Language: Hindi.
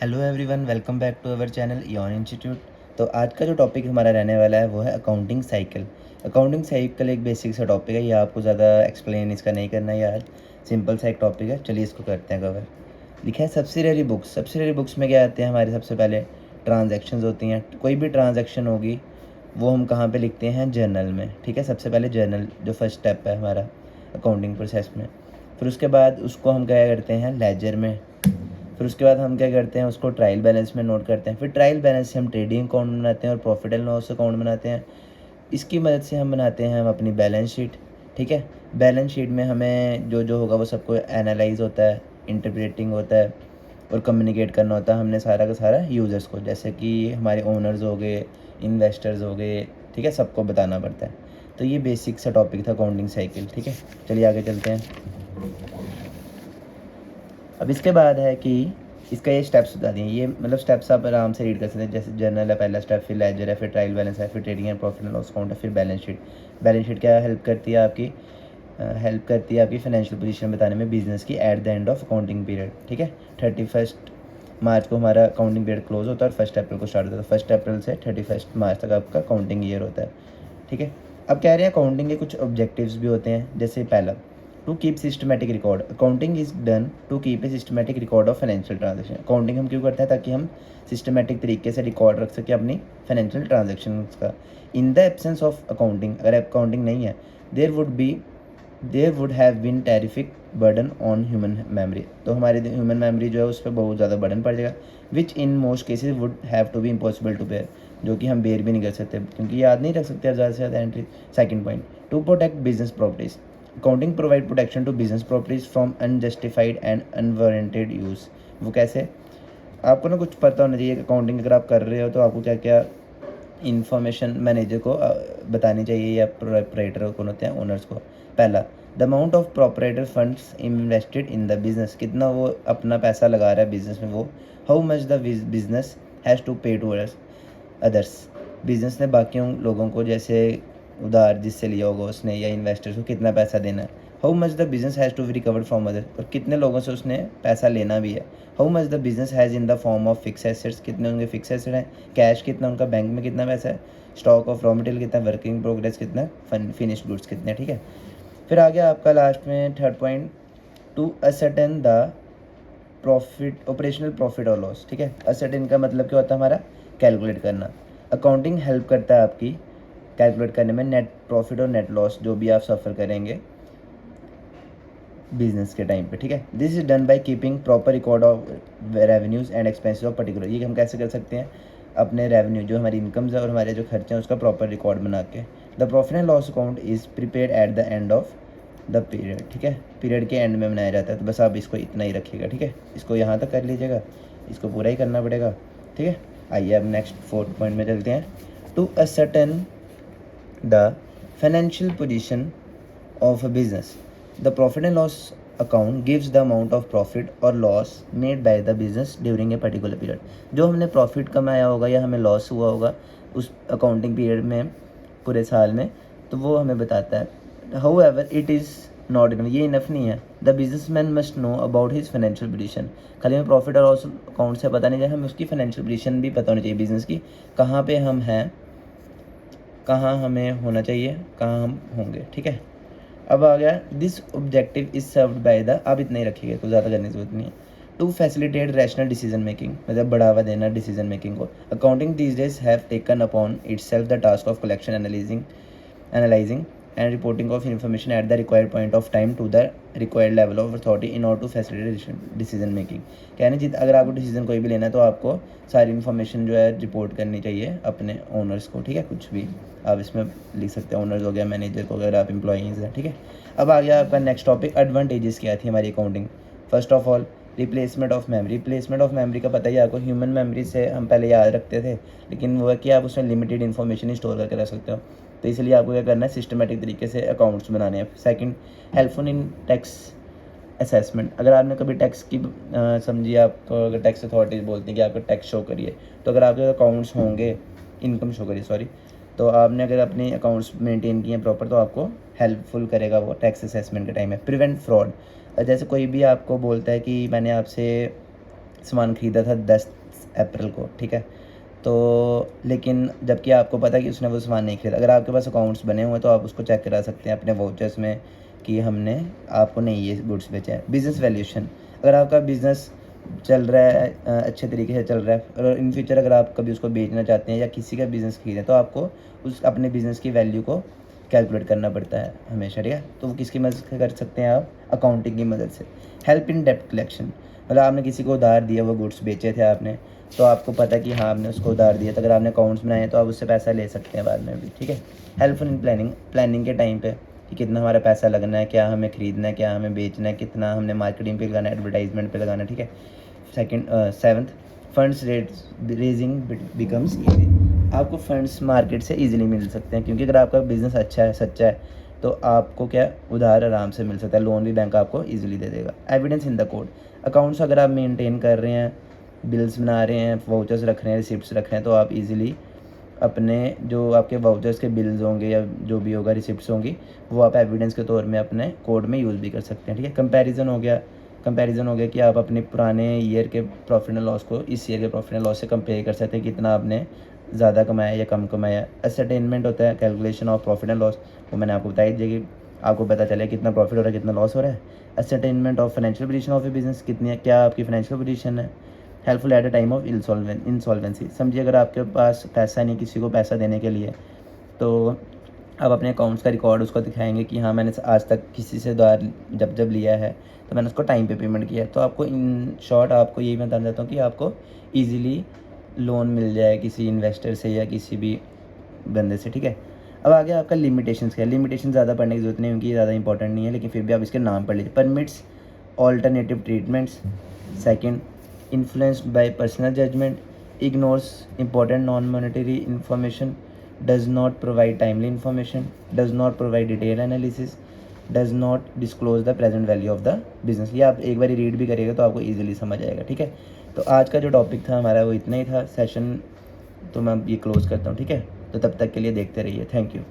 Hello everyone, welcome back to our channel Eon institute. तो आज का जो टॉपिक हमारा रहने वाला है वो है अकाउंटिंग साइकिल। अकाउंटिंग साइकिल एक बेसिक सा टॉपिक है, ये आपको ज़्यादा एक्सप्लेन इसका नहीं करना है यार, सिंपल सा एक टॉपिक है। चलिए इसको करते हैं कवर। लिखा है सब्सिडरी बुक्स। सब्सिडरी बुक्स में क्या आते हैं हमारे? सबसे पहले ट्रांजैक्शंस होती हैं। कोई भी ट्रांजैक्शन होगी वो हम कहाँ पे लिखते हैं? जर्नल में। ठीक है, सबसे पहले जर्नल जो फर्स्ट स्टेप है हमारा अकाउंटिंग प्रोसेस में। फिर उसके बाद उसको हम क्या करते हैं? लेजर में। फिर उसके बाद हम क्या करते हैं? उसको ट्रायल बैलेंस में नोट करते हैं। फिर ट्रायल बैलेंस से हम ट्रेडिंग अकाउंट बनाते हैं और प्रॉफिट एंड लॉस अकाउंट बनाते हैं। इसकी मदद से हम बनाते हैं हम अपनी बैलेंस शीट। ठीक है, बैलेंस शीट में हमें जो जो होगा वो सबको एनालाइज होता है, इंटरप्रेटिंग होता है और कम्युनिकेट करना होता है हमने सारा का सारा यूज़र्स को, जैसे कि हमारे ओनर्स हो गए, इन्वेस्टर्स हो गए। ठीक है, सबको बताना पड़ता है। तो ये बेसिक सा टॉपिक था अकाउंटिंग साइकिल। ठीक है, चलिए आगे चलते हैं। अब इसके बाद है कि इसका ये स्टेप्स बता दिए। ये मतलब स्टेप्स आप आराम से रीड कर सकते हैं, जैसे जर्नल है पहला स्टेप, फिर लेजर है, फिर ट्रायल बैलेंस है, फिर trading and profit and loss account है, फिर बैलेंस शीट। बैलेंस शीट क्या हेल्प करती है आपकी? हेल्प करती है फाइनेंशियल पोजीशन बताने में बिजनेस की at the end of accounting period. ठीक है, 31 मार्च को हमारा अकाउंटिंग पीरियड क्लोज होता है और 1 अप्रैल को स्टार्ट होता है। 1 अप्रैल से 31 मार्च तक आपका अकाउंटिंग ईयर होता है। ठीक है, अब कह रहे हैं अकाउंटिंग के कुछ ऑब्जेक्टिव्स भी होते हैं, जैसे पहला, to keep systematic record. Accounting is done to keep a systematic record of financial transaction. Accounting हम क्यों करते हैं? ताकि हम सिस्टमेटिक तरीके से रिकॉर्ड रख सकें अपनी फाइनेंशियल ट्रांजेक्शन का। In the absence of accounting, अगर अकाउंटिंग नहीं है, there would have been terrific burden on human memory. तो हमारी ह्यूमन मेमोरी जो है उस पर बहुत ज़्यादा बर्डन पड़ जाएगा, which in most cases would have to be impossible to bear, जो कि हम बेयर भी नहीं कर सकते क्योंकि याद नहीं रख सकते आप ज़्यादा से ज़्यादा entry. Second point, to protect business properties. Accounting provide protection to business properties from unjustified and unwarranted use. वो कैसे? आपको ना कुछ पता होना चाहिए अकाउंटिंग अगर आप कर रहे हो तो आपको क्या क्या इन्फॉर्मेशन मैनेजर को बतानी चाहिए, या प्रोपराइटर कौन होते हैं, ओनर्स को। पहला, the amount of proprietor funds invested in the business, कितना वो अपना पैसा लगा रहा है बिजनेस में वो। How much the business has to pay to others, business ने बाकियों लोगों को जैसे उधार जिससे लिया होगा उसने या इन्वेस्टर्स को कितना पैसा देना है। How much the business has to be recovered from other, और कितने लोगों से उसने पैसा लेना भी है। How much the business has in the form of fix assets, कितने उनके फिक्स एसेट हैं, कैश कितना उनका, बैंक में कितना पैसा है, स्टॉक ऑफ रॉ मटेरियल कितना, वर्किंग प्रोग्रेस कितना, फिनिश्ड गुड्स कितने। ठीक है, फिर आ गया आपका लास्ट में third point, to ascertain the profit, operational profit और लॉस। ठीक है, असर्टेन का मतलब क्या होता है हमारा? कैलकुलेट करना। अकाउंटिंग हेल्प करता है आपकी कैलकुलेट करने में नेट प्रॉफिट और नेट लॉस जो भी आप सफ़र करेंगे बिजनेस के टाइम पे। ठीक है, this is done by keeping proper record of revenues and expenses of particular. ये हम कैसे कर सकते हैं? अपने रेवेन्यू जो हमारी इनकम्स है और हमारे जो खर्चे हैं उसका प्रॉपर रिकॉर्ड बना के। The profit and loss account is prepared at the end of the period. ठीक है, पीरियड के एंड में बनाया जाता है। तो बस आप इसको इतना ही रखिएगा। ठीक है, इसको यहाँ तक कर लीजिएगा, इसको पूरा ही करना पड़ेगा। ठीक है, आइए अब नेक्स्ट फोर्थ पॉइंट में चलते हैं। To ascertain the financial position of a business, the profit and loss account gives the amount of profit or loss made by the business during a particular period। जो हमने प्रॉफिट कमाया होगा या हमें लॉस हुआ होगा उस अकाउंटिंग पीरियड में, पूरे साल में, तो वो हमें बताता है। However it is not enough, ये इनफ नहीं है। The businessman must know about his financial position. खाली हमें प्रॉफिट और लॉस अकाउंट से पता नहीं चाहिए, हमें उसकी फाइनेंशियल पोजीशन भी पता होनी चाहिए बिजनेस की, कहाँ पे हम हैं, कहाँ हमें होना चाहिए, कहाँ हम होंगे। ठीक है, अब आ गया this objective is served by the, आप इतना ही रखिएगा, कुछ ज़्यादा करने की जरूरत नहीं है। To facilitate rational decision making, मतलब बढ़ावा देना डिसीजन मेकिंग को। Accounting these days have taken upon its self the task of collection, analysing and reporting of information at the required point of time to the required level of authority in order to facilitate decision making. कहने जित अगर आपको डिसीजन कोई भी लेना है तो आपको सारी इन्फॉर्मेशन जो है रिपोर्ट करनी चाहिए अपने ओनर्स को। ठीक है, कुछ भी आप इसमें लिख सकते हैं, ओनर्स हो गया, मैनेजर को, अगर आप एम्प्लॉइज़ हैं। ठीक है, अब आ गया आपका नेक्स्ट टॉपिक, एडवांटेजेस क्या थी हमारी accounting. First of all, replacement of memory. Replacement of memory का पता ही आपको, ह्यूमन मेमोरी से हम पहले याद रखते थे, लेकिन वो है कि आप उसमें लिमिटेड इन्फॉर्मेशन ही स्टोर करके रख सकते हो। तो इसलिए आपको क्या करना है? सिस्टमेटिक तरीके से अकाउंट्स बनाने हैं। Second, helpful in tax assessment. अगर आपने कभी टैक्स की समझिए, आपको अगर टैक्स अथॉरिटीज बोलती हैं कि आपको टैक्स शो करिए, तो अगर आपके अकाउंट्स होंगे, इनकम शो करिए सॉरी, तो आपने अगर अपने अकाउंट्स मेंटेन किए हैं प्रॉपर तो आपको हेल्पफुल करेगा वो टैक्स असेसमेंट के टाइम में। प्रिवेंट फ्रॉड, जैसे कोई भी आपको बोलता है कि मैंने आपसे सामान ख़रीदा था 10 अप्रैल को, ठीक है। तो लेकिन जबकि आपको पता है कि उसने वो सामान नहीं खरीदा। अगर आपके पास अकाउंट्स बने हुए हैं तो आप उसको चेक करा सकते हैं अपने वाउचर्स में कि हमने आपको नहीं ये गुड्स बेचे हैं। बिज़नेस वैल्यूएशन, अगर आपका बिज़नेस चल रहा है अच्छे तरीके से चल रहा है और इन फ्यूचर अगर आप कभी उसको बेचना चाहते हैं या किसी का बिज़नेस खरीदें तो आपको उस अपने बिज़नेस की वैल्यू को कैलकुलेट करना पड़ता है हमेशा, ठीक है। तो वो किसकी मदद से कर सकते हैं आप? अकाउंटिंग की मदद से। हेल्प इन डेब्ट कलेक्शन, मतलब आपने किसी को उधार दिया, वो गुड्स बेचे थे आपने, तो आपको पता है कि हाँ आपने उसको उधार दिया, तो अगर आपने अकाउंट्स बनाए हैं तो आप उससे पैसा ले सकते हैं बाद में भी, ठीक है। हेल्पफुल इन प्लानिंग, प्लानिंग के टाइम पे कि कितना हमारा पैसा लगना है, क्या हमें खरीदना है, क्या हमें बेचना है, कितना हमने मार्केटिंग पे लगाना है, एडवर्टाइजमेंट पे लगाना है, ठीक है। Second seventh, funds raising becomes easy, आपको फंड्स मार्केट से ईजिली मिल सकते हैं क्योंकि अगर आपका बिज़नेस अच्छा है, सच्चा है, तो आपको क्या उधार आराम से मिल सकता है, लोन भी बैंक आपको ईजिली दे देगा। Evidence in the code, accounts अगर आप मेंटेन कर रहे हैं, बिल्स बना रहे हैं, वाउचर्स रख रहे हैं, रिसिप्ट्स रख रहे हैं, तो आप इजीली अपने जो आपके वाउचर्स के बिल्स होंगे या जो भी होगा रिसिप्ट्स होंगी, वो आप एविडेंस के तौर में अपने कोड में यूज़ भी कर सकते हैं, ठीक है। कंपैरिजन हो गया कि आप अपने पुराने ईयर के प्रॉफिट एंड लॉस को इस ईयर के प्रॉफिट एंड लॉस से कंपेयर कर सकते हैं, कितना आपने ज़्यादा कमाया या कम कमाया। असरटेनमेंट होता है calculation of profit and loss, वो मैंने आपको बताई दी कि आपको पता चले कितना प्रॉफिट हो रहा है, कितना लॉस हो रहा है। Ascertainment of financial position of A business, कितनी है, क्या आपकी फाइनेंशियल पोजीशन है। Helpful at a time of insolvency, समझिए अगर आपके पास पैसा नहीं किसी को पैसा देने के लिए, तो आप अपने अकाउंट्स का रिकॉर्ड उसको दिखाएंगे कि हाँ मैंने आज तक किसी से उधार जब लिया है तो मैंने उसको टाइम पे पेमेंट किया है। तो आपको इन शॉर्ट आपको यही मैं बताना चाहता हूँ कि आपको ईज़िली लोन मिल जाए किसी इन्वेस्टर से या किसी भी बंदे से, ठीक है। अब आगे आपका लिमिटेशंस क्या है। लिमिटेशन ज़्यादा पढ़ने की ज़रूरत नहीं, क्योंकि ज़्यादा इंपॉर्टेंट नहीं है, लेकिन फिर भी आप इसके नाम पढ़ लीजिए। Permits alternative treatments, second influenced by personal judgement, ignores important non monetary information, does not provide timely information, does not provide detailed analysis, does not disclose the present value of the business। ये आप एक बार रीड भी करिएगा तो आपको इजीली समझ आएगा, ठीक है। तो आज का जो टॉपिक था हमारा वो इतना ही था सेशन, तो मैं ये क्लोज करता हूँ, ठीक है। तो तब तक के लिए देखते रहिए, थैंक यू।